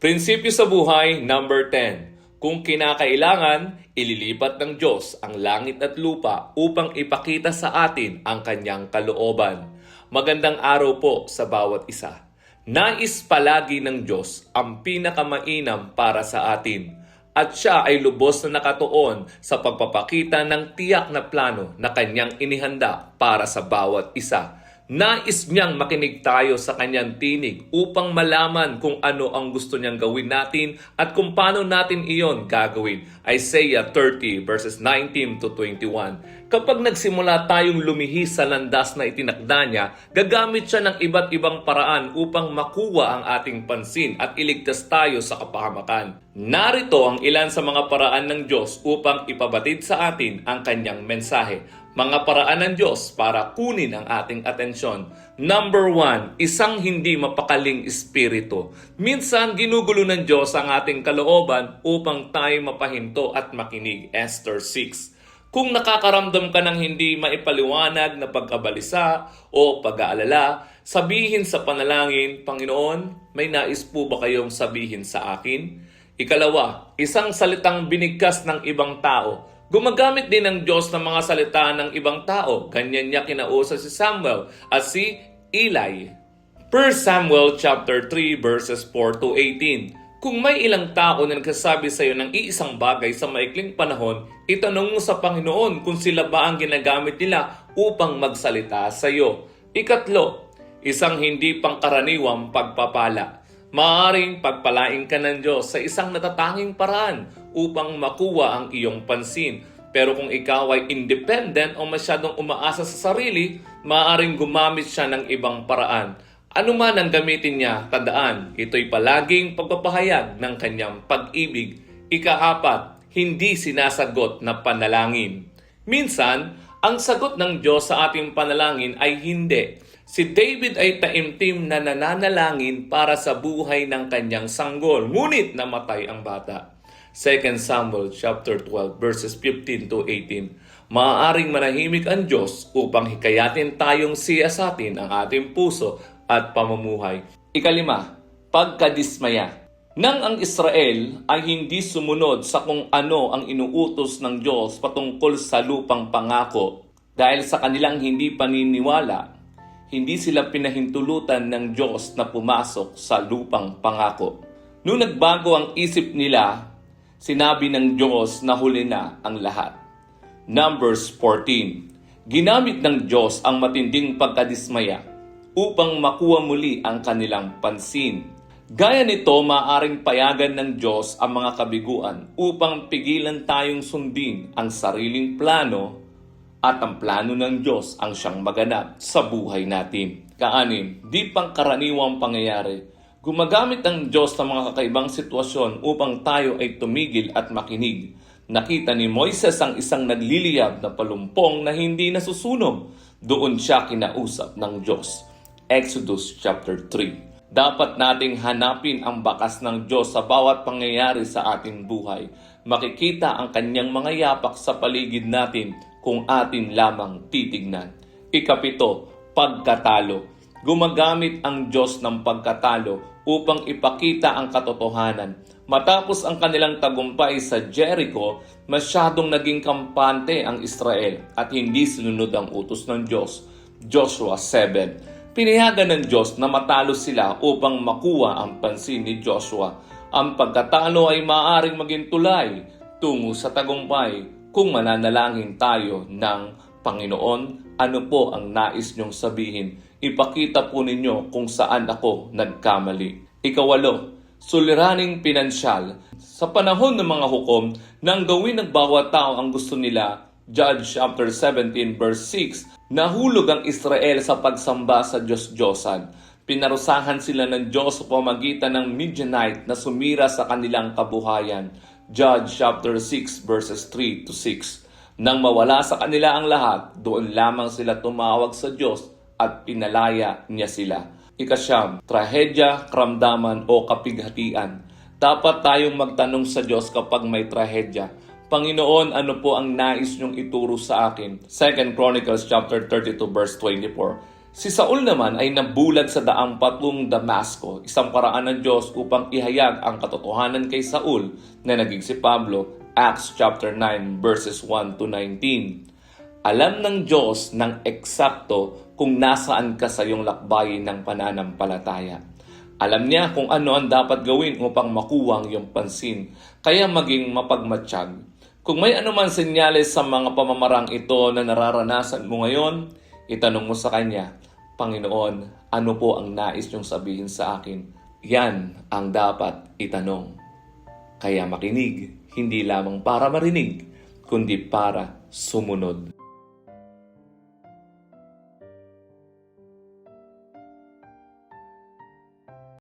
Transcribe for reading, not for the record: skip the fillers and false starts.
Prinsipyo sa buhay, number 10. Kung kinakailangan, ililipat ng Diyos ang langit at lupa upang ipakita sa atin ang kanyang kalooban. Magandang araw po sa bawat isa. Nais palagi ng Diyos ang pinakamainam para sa atin. At siya ay lubos na nakatuon sa pagpapakita ng tiyak na plano na kanyang inihanda para sa bawat isa. Nais niyang makinig tayo sa kanyang tinig upang malaman kung ano ang gusto niyang gawin natin at kung paano natin iyon gagawin. Isaiah 30 verses 19 to 21. Kapag nagsimula tayong lumihis sa landas na itinakda niya, gagamit siya ng iba't ibang paraan upang makuha ang ating pansin at iligtas tayo sa kapahamakan. Narito ang ilan sa mga paraan ng Diyos upang ipabatid sa atin ang kanyang mensahe. Mga paraan ng Diyos para kunin ang ating atensyon. Number 1, isang hindi mapakaling espiritu. Minsan, ginugulo ng Diyos ang ating kalooban upang tayo mapahinto at makinig. Esther 6. Kung nakakaramdam ka ng hindi maipaliwanag na pagkabalisa o pag-aalala, sabihin sa panalangin, Panginoon, may nais po ba kayong sabihin sa akin? Ikalawa, isang salitang binigkas ng ibang tao. Gumagamit din ng Diyos ng mga salita ng ibang tao. Ganyan niya kinausap si Samuel at si Eli. 1 Samuel chapter 3 verses 4 to 18. Kung may ilang tao na nagsasabi sa iyo ng iisang bagay sa maikling panahon, itanong mo sa Panginoon kung sila ba ang ginagamit nila upang magsalita sa iyo. Ikatlo, isang hindi pangkaraniwang pagpapala. Maaaring pagpalain ka ng Diyos sa isang natatanging paraan upang makuha ang iyong pansin. Pero kung ikaw ay independent o masyadong umaasa sa sarili, maaaring gumamit siya ng ibang paraan. Ano man ang gamitin niya, tandaan, ito'y palaging pagpapahayag ng kanyang pag-ibig. Ika-4, hindi sinasagot na panalangin. Minsan, ang sagot ng Diyos sa ating panalangin ay hindi. Si David ay taimtim na nananalangin para sa buhay ng kanyang sanggol, ngunit namatay ang bata. 2 Samuel chapter 12 verses 15 to 18. Maaaring manahimik ang Diyos upang hikayatin tayong siyasatin ang ating puso at pamumuhay. Ikalima, pagkadismaya. Nang ang Israel ay hindi sumunod sa kung ano ang inuutos ng Diyos patungkol sa lupang pangako, dahil sa kanilang hindi paniniwala, hindi sila pinahintulutan ng Diyos na pumasok sa lupang pangako. Nung nagbago ang isip nila, sinabi ng Diyos na huli na ang lahat. Numbers 14. Ginamit ng Diyos ang matinding pagkadismaya upang makuha muli ang kanilang pansin. Gaya nito, maaaring payagan ng Diyos ang mga kabiguan upang pigilan tayong sundin ang sariling plano at ang plano ng Diyos ang siyang maganap sa buhay natin. Kaanim, di pangkaraniwang pangyayari. Gumagamit ang Diyos ng mga kakaibang sitwasyon upang tayo ay tumigil at makinig. Nakita ni Moises ang isang nagliliyab na palumpong na hindi nasusunog. Doon siya kinausap ng Diyos. Exodus chapter 3. Dapat nating hanapin ang bakas ng Diyos sa bawat pangyayari sa ating buhay. Makikita ang kanyang mga yapak sa paligid natin kung atin lamang titignan. Ikapito, pagkatalo. Gumagamit ang Diyos ng pagkatalo upang ipakita ang katotohanan. Matapos ang kanilang tagumpay sa Jericho, masyadong naging kampante ang Israel at hindi sinunod ang utos ng Diyos. Joshua 7. Pinayagan ng Diyos na matalo sila upang makuha ang pansin ni Joshua. Ang pagkatalo ay maaaring maging tulay tungo sa tagumpay kung mananalangin tayo ng Panginoon. Ano po ang nais niyong sabihin? Ipakita po ninyo kung saan ako nagkamali. Ikawalo, suliraning pinansyal. Sa panahon ng mga hukom, nang gawin ng bawat tao ang gusto nila, Judge chapter 17 verse 6, nahulog ang Israel sa pagsamba sa Diyos-Diyosan. Pinarusahan sila ng Diyos sa pamamagitan ng Midianite na sumira sa kanilang kabuhayan. Judge chapter 6 verses 3 to 6. Nang mawala sa kanila ang lahat, doon lamang sila tumawag sa Diyos at pinalaya niya sila. Ikasyam, trahedya, karamdaman o kapighatian. Dapat tayong magtanong sa Diyos kapag may trahedya. Panginoon, ano po ang nais niyong ituro sa akin? 2 Chronicles chapter 32 verse 24. Si Saul naman ay nabulag sa daang patung Damasco, isang paraan ng Diyos upang ihayag ang katotohanan kay Saul na naging si Pablo, Acts chapter 9 verses 1 to 19. Alam ng Diyos ng eksakto kung nasaan ka sa iyong lakbayin ng pananampalataya. Alam niya kung ano ang dapat gawin upang makuha ang iyong pansin, kaya maging mapagmatsyag. Kung may anuman senyales sa mga pamamarang ito na nararanasan mo ngayon, itanong mo sa Kanya, Panginoon, ano po ang nais niyong sabihin sa akin? Yan ang dapat itanong. Kaya makinig, hindi lamang para marinig, kundi para sumunod.